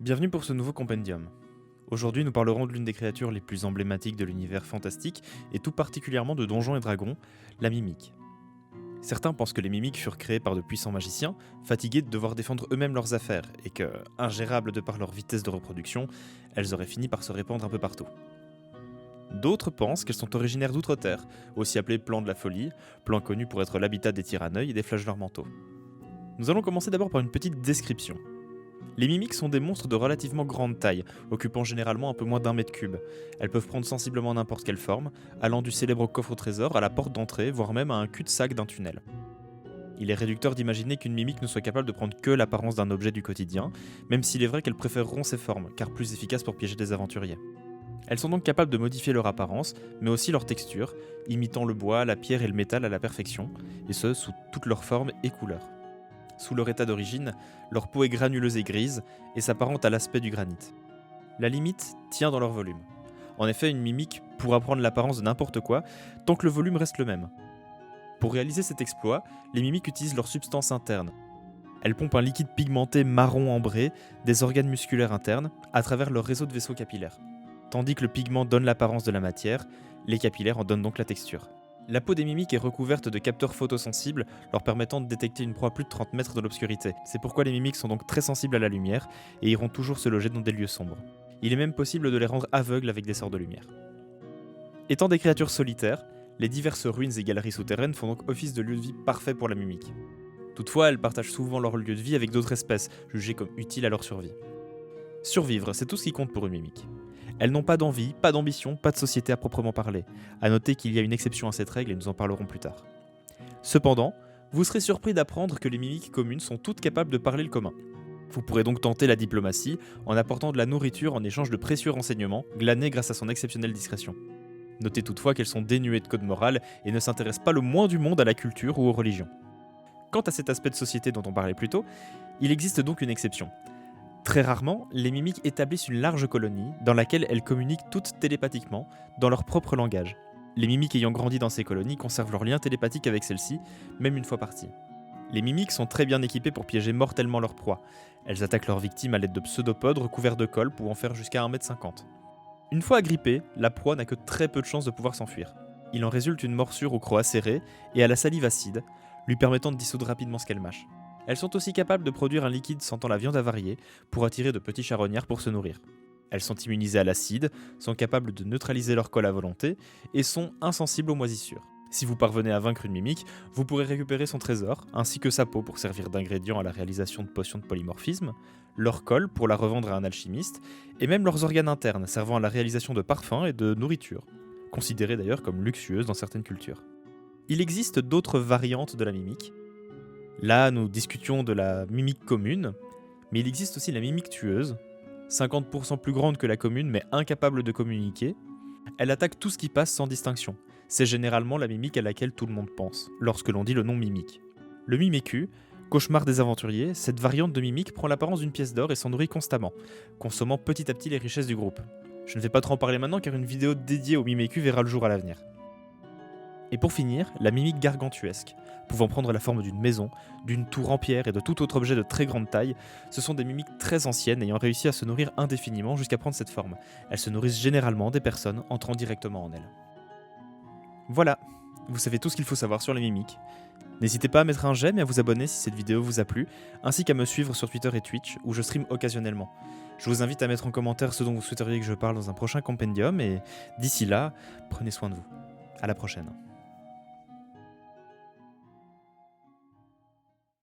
Bienvenue pour ce nouveau compendium. Aujourd'hui, nous parlerons de l'une des créatures les plus emblématiques de l'univers fantastique, et tout particulièrement de Donjons et Dragons, la mimique. Certains pensent que les mimiques furent créés par de puissants magiciens, fatigués de devoir défendre eux-mêmes leurs affaires, et que, ingérables de par leur vitesse de reproduction, elles auraient fini par se répandre un peu partout. D'autres pensent qu'elles sont originaires d'outre-terre, aussi appelées plans de la folie, plans connus pour être l'habitat des tyranneuils et des flageurs mentaux. Nous allons commencer d'abord par une petite description. Les mimiques sont des monstres de relativement grande taille, occupant généralement un peu moins d'1 m3. Elles peuvent prendre sensiblement n'importe quelle forme, allant du célèbre coffre au trésor à la porte d'entrée, voire même à un cul-de-sac d'un tunnel. Il est réducteur d'imaginer qu'une mimique ne soit capable de prendre que l'apparence d'un objet du quotidien, même s'il est vrai qu'elles préféreront ces formes, car plus efficaces pour piéger des aventuriers. Elles sont donc capables de modifier leur apparence, mais aussi leur texture, imitant le bois, la pierre et le métal à la perfection, et ce, sous toutes leurs formes et couleurs. Sous leur état d'origine, leur peau est granuleuse et grise et s'apparente à l'aspect du granit. La limite tient dans leur volume. En effet, une mimique pourra prendre l'apparence de n'importe quoi tant que le volume reste le même. Pour réaliser cet exploit, les mimiques utilisent leur substance interne. Elles pompent un liquide pigmenté marron ambré des organes musculaires internes à travers leur réseau de vaisseaux capillaires. Tandis que le pigment donne l'apparence de la matière, les capillaires en donnent donc la texture. La peau des mimiques est recouverte de capteurs photosensibles leur permettant de détecter une proie à plus de 30 mètres de l'obscurité. C'est pourquoi les mimiques sont donc très sensibles à la lumière et iront toujours se loger dans des lieux sombres. Il est même possible de les rendre aveugles avec des sorts de lumière. Étant des créatures solitaires, les diverses ruines et galeries souterraines font donc office de lieu de vie parfait pour la mimique. Toutefois, elles partagent souvent leur lieu de vie avec d'autres espèces, jugées comme utiles à leur survie. Survivre, c'est tout ce qui compte pour une mimique. Elles n'ont pas d'envie, pas d'ambition, pas de société à proprement parler. À noter qu'il y a une exception à cette règle et nous en parlerons plus tard. Cependant, vous serez surpris d'apprendre que les mimiques communes sont toutes capables de parler le commun. Vous pourrez donc tenter la diplomatie en apportant de la nourriture en échange de précieux renseignements glanés grâce à son exceptionnelle discrétion. Notez toutefois qu'elles sont dénuées de code moral et ne s'intéressent pas le moins du monde à la culture ou aux religions. Quant à cet aspect de société dont on parlait plus tôt, il existe donc une exception. Très rarement, les mimiques établissent une large colonie dans laquelle elles communiquent toutes télépathiquement, dans leur propre langage. Les mimiques ayant grandi dans ces colonies conservent leur lien télépathique avec celles-ci, même une fois parties. Les mimiques sont très bien équipées pour piéger mortellement leur proie. Elles attaquent leurs victimes à l'aide de pseudopodes recouverts de colle pouvant faire jusqu'à 1,50 m. Une fois agrippée, la proie n'a que très peu de chances de pouvoir s'enfuir. Il en résulte une morsure au croc acéré et à la salive acide, lui permettant de dissoudre rapidement ce qu'elle mâche. Elles sont aussi capables de produire un liquide sentant la viande avariée pour attirer de petits charognards pour se nourrir. Elles sont immunisées à l'acide, sont capables de neutraliser leur colle à volonté et sont insensibles aux moisissures. Si vous parvenez à vaincre une mimique, vous pourrez récupérer son trésor, ainsi que sa peau pour servir d'ingrédient à la réalisation de potions de polymorphisme, leur colle pour la revendre à un alchimiste, et même leurs organes internes servant à la réalisation de parfums et de nourriture, considérées d'ailleurs comme luxueuses dans certaines cultures. Il existe d'autres variantes de la mimique. Là, nous discutions de la mimique commune, mais il existe aussi la mimique tueuse, 50% plus grande que la commune mais incapable de communiquer. Elle attaque tout ce qui passe sans distinction. C'est généralement la mimique à laquelle tout le monde pense, lorsque l'on dit le nom mimique. Le miméku, cauchemar des aventuriers, cette variante de mimique prend l'apparence d'une pièce d'or et s'en nourrit constamment, consommant petit à petit les richesses du groupe. Je ne vais pas trop en parler maintenant car une vidéo dédiée au miméku verra le jour à l'avenir. Et pour finir, la mimique gargantuesque, pouvant prendre la forme d'une maison, d'une tour en pierre et de tout autre objet de très grande taille, ce sont des mimiques très anciennes ayant réussi à se nourrir indéfiniment jusqu'à prendre cette forme. Elles se nourrissent généralement des personnes entrant directement en elles. Voilà, vous savez tout ce qu'il faut savoir sur les mimiques. N'hésitez pas à mettre un j'aime et à vous abonner si cette vidéo vous a plu, ainsi qu'à me suivre sur Twitter et Twitch, où je stream occasionnellement. Je vous invite à mettre en commentaire ce dont vous souhaiteriez que je parle dans un prochain compendium, et d'ici là, prenez soin de vous. À la prochaine.